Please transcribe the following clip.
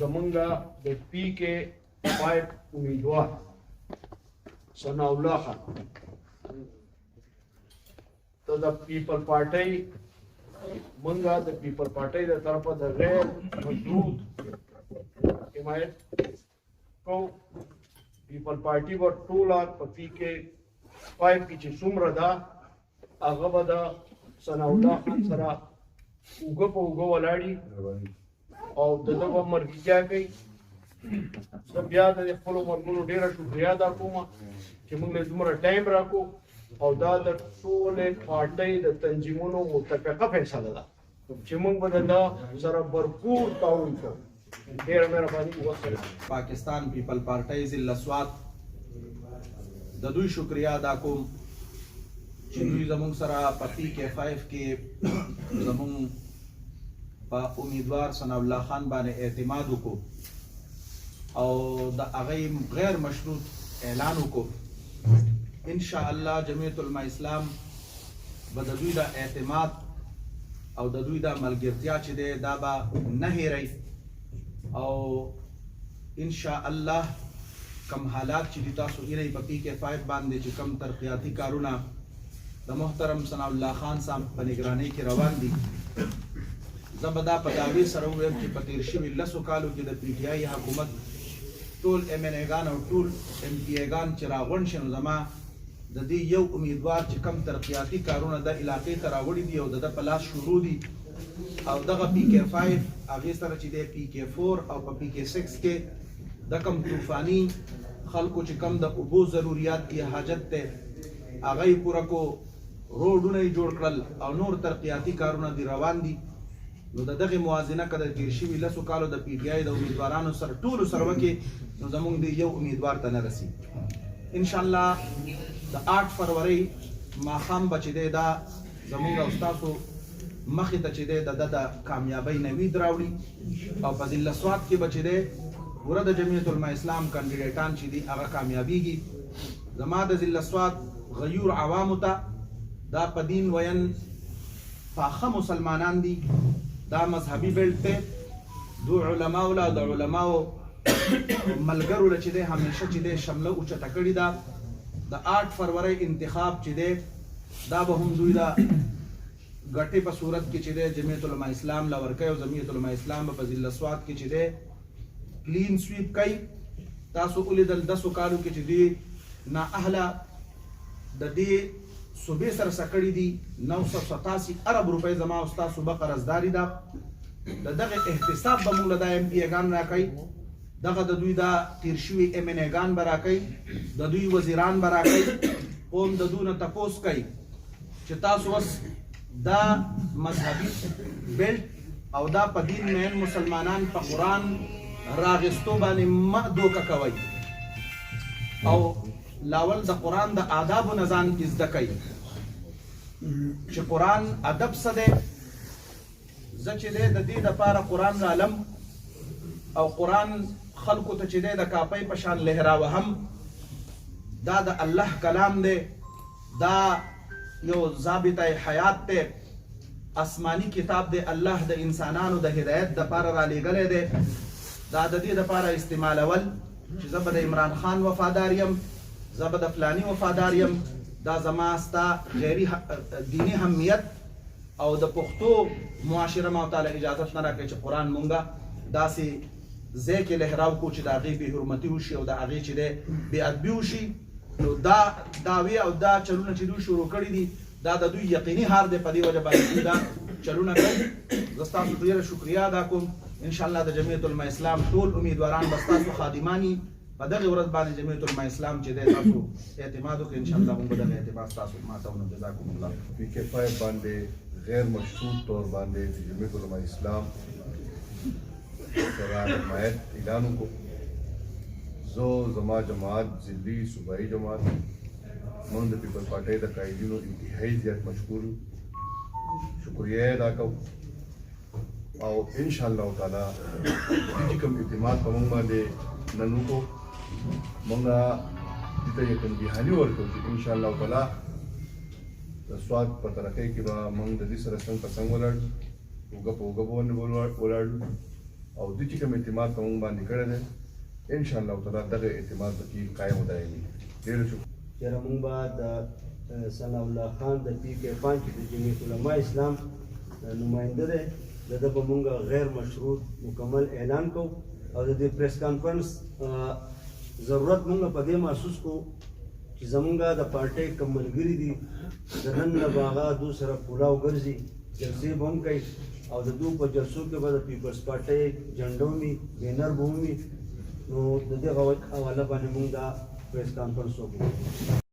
زمونږه د پی کې 5 امیدوار ثناء الله خان ته د پیپل پارټۍ مونږه د پیپل پارټۍ د طرفه د غیر مشروط حمایت کو پیپل پارټي به ټوله په پی کې 5 کې چې څومره ده هغه به د ثناء الله خان سره اوږه په اوږه ولاړي او د ده به مرګتیا کوي. زه بیا د خپلو ملګرو ډېره شکریا ادا کوم چې موږ له دومره ټایم راکړو او دا د ټولې پارټۍ د تنظیمونو متفقه فیصله ده چې موږ به د ده سره بھرپور تعاون کوو. ډېره مهرباني وسلام. پاکستان پیپل پارټۍ ضلع سوات د دوی شکریا ادا کوم چې دوی زموږ سره په پی کې 5 کې زموږ په امیدوار ثناء الله خان باندې اعتماد وکړو او د هغې غیر مشروط اعلان وکړو. ان شاء الله جمعیت العلماء اسلام به د دوی د اعتماد او د دوی د ملګرتیا چې دی دا به نه هیروي او ان شاء الله کم حالات چې دي تاسو هیروي په پی کې 5 باندې چې کم ترقیاتي کارونه د محترم ثناء الله خان صاحب په نگرانۍ کې روان دي. زه به دا په دعوې سره ووایم چې په تېر شوي 10 کالو کې د پی ټي آی حکومت ټول ایم این اګان او ټول ایم پی اګان چې راغونډ شي نو زما د دې یو امیدوار چې کم ترقیاتي کارونه د علاقې ته راوړي دي او د ده په لاس شروع دي او دغه پی کې 5 هغې سره چې دی پی کې 4 او په پی کې 6 کې د کم طوفاني خلکو چې کم د اوبو ضروریات کې حاجت دی هغه یې پوره کو، روډونه یې جوړ کړل او نور ترقیاتي کارونه دي روان دي. نو د دغې موازنه که د تېر شوي 10 کالو د پی ټي آی د امیدوارانو سره ټولو سره وکړي نو زموږ د یو امیدوار ته نه رسي. انشاءالله د 8 فروری ماښام به چې دی دا زموږ او ستاسو مخې ته چې دی د ده د کامیابۍ نوید راوړي او په ضلع سوات کې به چې دی پوره د جمعیت العلماء اسلام کاندیډیټان چې دي هغه کامیابیږي. زما د ضلع سوات غیور عوامو ته دا په دین وین پاخه مسلمانان دي، دا مذهبي بیلټ دی، دو علماو له د علماو ملګرو له چې دی همیشه چې دی شمله اوچته کړې ده. د 8 فروری انتخاب چې دی دا به هم دوی د ګټې په صورت کې چې دی جمعیت العلماء اسلام له ورکوي او جمعیت العلماء اسلام به په ضلع سوات کې چې دی کلین سویپ کوي. تاسو ولیدل 10 کالو کې چې دوی نااهله د دې صوبې سره سکړې دي 987 ارب روپۍ زما او ستا صوبه قرضداري ده. د دغه احتساب به موږ له دا ایم پي اګان راکوي، دغه د دوی دا تیر شوي ایم این اګان به راکوي، د دوی وزیران به راکوي، قوم د دوی نه تپوس کوي چې تاسو اوس دا مذهبي بیلټ او دا په دین مین مسلمانان په قرآن راغستو باندې مه دوکه کوئ او لاول د قرآن د آدابو نه ځان کې زده کوئ چې قرآن ادب څه دی. زه چې دی د دې دپاره قرآن رالم او قرآن خلکو ته چې دی د کاپۍ په شان لهراوهم. دا د الله کلام دی، دا یو ضابطه حیات دی، آسمانی کتاب دی، الله د انسانانو د هدایت دپاره رالیږلی دی. دا د دې دپاره استعمالول چې زه به د عمران خان وفادار یم، زه به د فلاني وفادار یم، دا زما ستا غیري دیني اهمیت او د پښتو معاشره ما تعالی اجازت نه راکوي چې قرآن مونږه داسې ځای کې لهراو کو چې د هغې بې حرمتي وشي او د هغې چې دی بې ادبي وشي. نو دا دعوې او دا چلونه چې دوی شروع کړي دي دا د دوی یقیني هار دی، په دې وجه باندې دوی دا چلونه کوي. زه ستاسو ډېره شکریا ادا کوم. انشاءالله د جمعیت العلماء اسلام ټول امیدواران به ستاسو خادماني په دغه ورځ باندې جمعیت العلماء اسلام چې دی تاسو اعتماد وکړئ انشاءالله موږ به دغه اعتماد ستاسو ماتوو. جزاکم الله. پی کې 5 باندې غیر مشروط طور باندې د جمعیت العلماء اسلام سره حمایت اعلان وکړو. زه زما جماعت ضلعي صوبایي جماعت موږ د پیپل پارټۍ د قایدینو انتهایي زیات مشکور یو، شکریه ادا کوو او انشاءالله تعالی چې کوم اعتماد په موږ باندې نن وکړو موږ دې ته یقین دهاني ورکوو چې انشاءالله تعالی د سوات په ترقۍ کې به موږ د دې سره څنګ په څنګ ولاړو، اوږه په اوږه باندې ولاړو او د چې کوم اعتماد کوم باندې کړی دی ان شاء الله تعالی دغه اعتماد به قائم و دایمي ډېر شکر چېرې موږ به د ثناء الله خان د پی کې 5 د جمعیت علماء اسلام نماینده دی د ده به موږ غیر مشروط مکمل اعلان کوو او د دې پریس کانفرنس ضرورت موږ په دې محسوس کوو چې زمونږ د پارټۍ کوم ملګري دي د نن نه به هغه دو سره کولاو ګرځي جلسې به هم کوي او د دو په جلسو کې به د پیپلز پارټۍ جنډه ومي بینر به ومي نو د دې حواله باندې موږ دا پریس کانفرنس وکړو